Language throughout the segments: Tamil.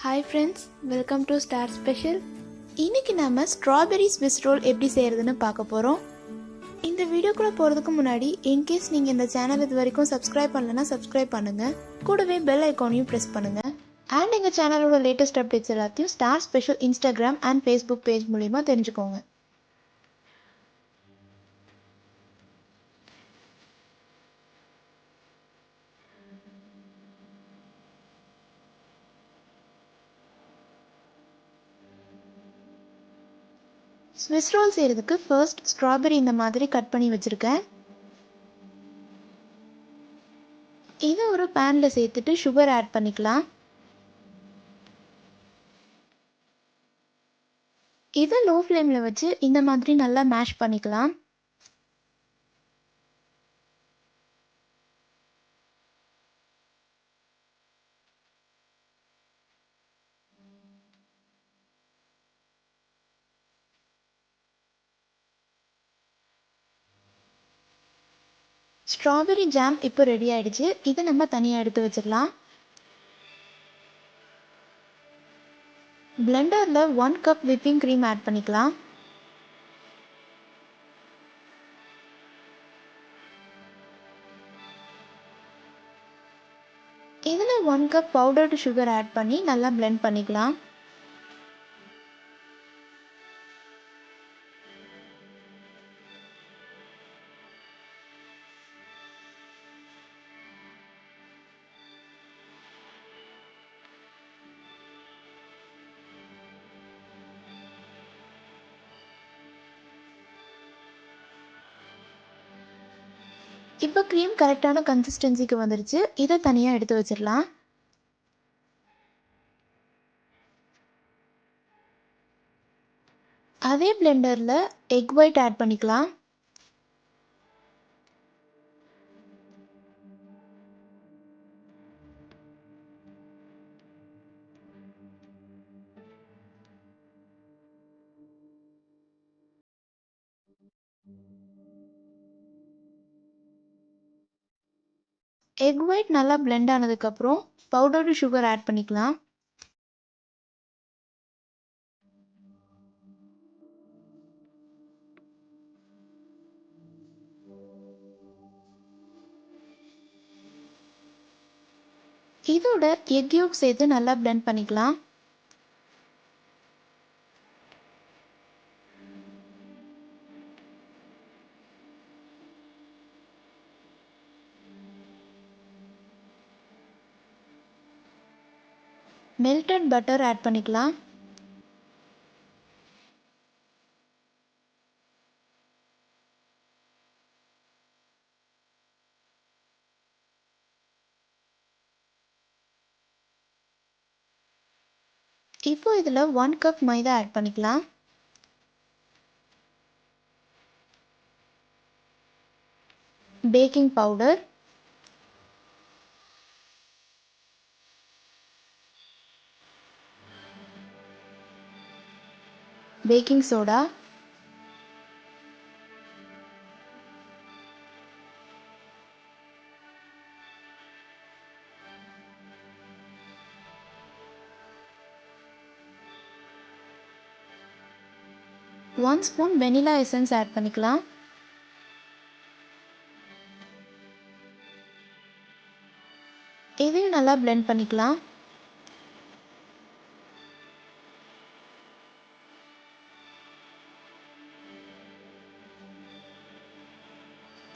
Hi friends, welcome to star special. இன்றைக்கி நம்ம ஸ்ட்ராபெரி ஸ்விஸ் ரோல் எப்படி செய்கிறதுன்னு பார்க்க போகிறோம். இந்த வீடியோக்குள்ளே போகிறதுக்கு முன்னாடி இன்கேஸ் நீங்கள் இந்த சேனல் இது வரைக்கும் சப்ஸ்கிரைப் பண்ணலைன்னா சப்ஸ்கிரைப் பண்ணுங்கள். கூடவே பெல் ஐக்கானையும் ப்ரெஸ் பண்ணுங்கள். அண்ட் எங்கள் சேனலோட லேட்டஸ்ட் அப்டேட்ஸ் எல்லாத்தையும் star special Instagram and Facebook page மூலிமா தெரிஞ்சுக்கோங்க. ஸ்விஸ் ரோல் செய்கிறதுக்கு ஃபர்ஸ்ட் ஸ்ட்ராபெரி இந்த மாதிரி கட் பண்ணி வச்சுருக்கேன். இதை ஒரு பேனில் சேர்த்துட்டு சுகர் ஆட் பண்ணிக்கலாம். இதை லோ ஃப்ளேமில் வச்சு இந்த மாதிரி நல்லா மேஷ் பண்ணிக்கலாம். ஸ்ட்ராபெரி ஜாம் இப்போ ரெடி ஆயிடுச்சு. இதை நம்ம தனியாக எடுத்து வச்சிடலாம். பிளெண்டரில் 1 கப் விப்பிங் க்ரீம் ஆட் பண்ணிக்கலாம். இதில் 1 கப் பவுடர்டு சுகர் ஆட் பண்ணி நல்லா பிளெண்ட் பண்ணிக்கலாம். இப்போ க்ரீம் கரெக்டான கன்சிஸ்டன்சிக்கு வந்துருச்சு. இதை தனியாக எடுத்து வச்சிடலாம். அதே பிளெண்டரில் எக் ஒயிட் ஆட் பண்ணிக்கலாம். எக் ஒயிட் நல்லா பிளெண்ட் ஆனதுக்கப்புறம் பவுடர்டு சுகர் ஆட் பண்ணிக்கலாம். இதோட எக் யோக் சேர்த்து நல்லா பிளெண்ட் பண்ணிக்கலாம். மெல்டட் பட்டர் ஆட் பண்ணிக்கலாம். இப்போ இதில் 1 கப் மைதா ஆட் பண்ணிக்கலாம். Baking powder, baking soda, one spoon vanilla essence add பண்ணிக்கலாம். இதையும் நல்லா பிளெண்ட் பண்ணிக்கலாம்.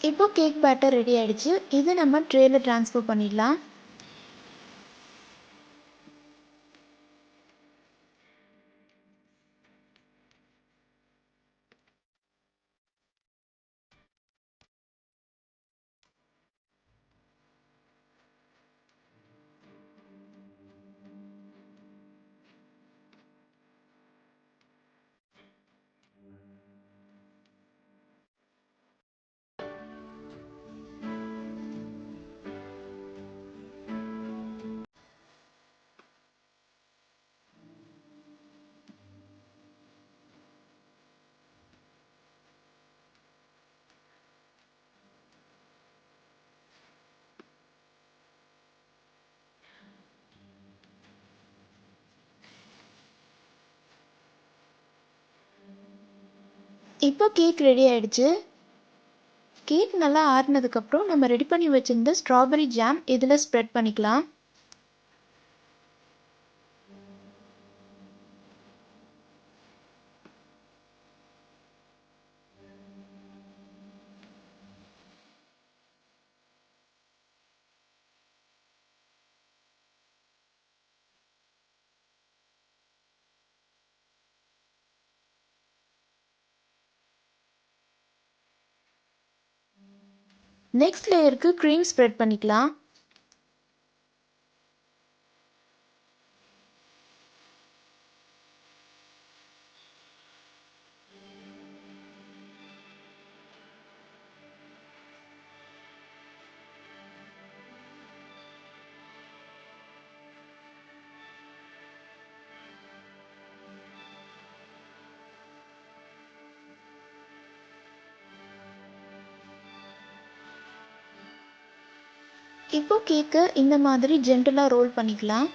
இப்போ கேக் பேட்டர் ரெடி ஆயிடுச்சு. இதை நம்ம ட்ரேல ட்ரான்ஸ்ஃபர் பண்ணிடலாம். இப்போ கேக் ரெடி ஆயிடுச்சு. கேக் நல்லா ஆறுனதுக்கப்புறம் நம்ம ரெடி பண்ணி வச்சிருந்த ஸ்ட்ராபெரி ஜாம் இதில் ஸ்ப்ரெட் பண்ணிக்கலாம். நெக்ஸ்ட் லேயருக்கு க்ரீம் ஸ்ப்ரெட் பண்ணிக்கலாம். இப்போ கேக்கை இந்த மாதிரி ஜென்டலாக ரோல் பண்ணிக்கலாம்.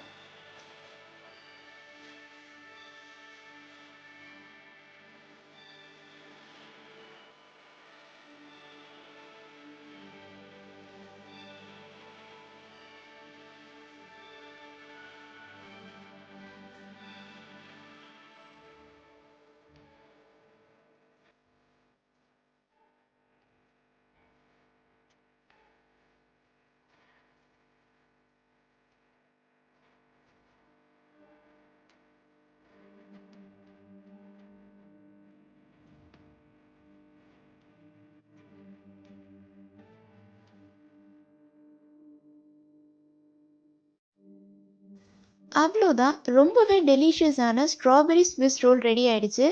அவ்வளோதான், ரொம்பவே டெலிஷியஸான ஸ்ட்ராபெரி ஸ்விஸ் ரோல் ரெடி ஆயிடுச்சு.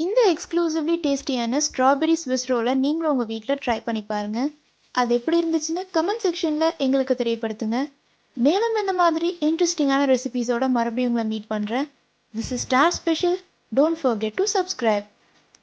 இந்த எக்ஸ்க்ளூசிவ்லி டேஸ்டியான ஸ்ட்ராபெரி ஸ்விஸ் ரோலை நீங்களும் உங்கள் வீட்டில் ட்ரை பண்ணி பாருங்கள். அது எப்படி இருந்துச்சுன்னு கமெண்ட் செக்ஷனில் எங்களுக்கு தெரியப்படுத்துங்க. மேலும் இந்த மாதிரி இன்ட்ரெஸ்டிங்கான ரெசிபீஸோட மறுபடியும் உங்களை மீட் பண்ணுறேன். This is star special. Don't forget to subscribe.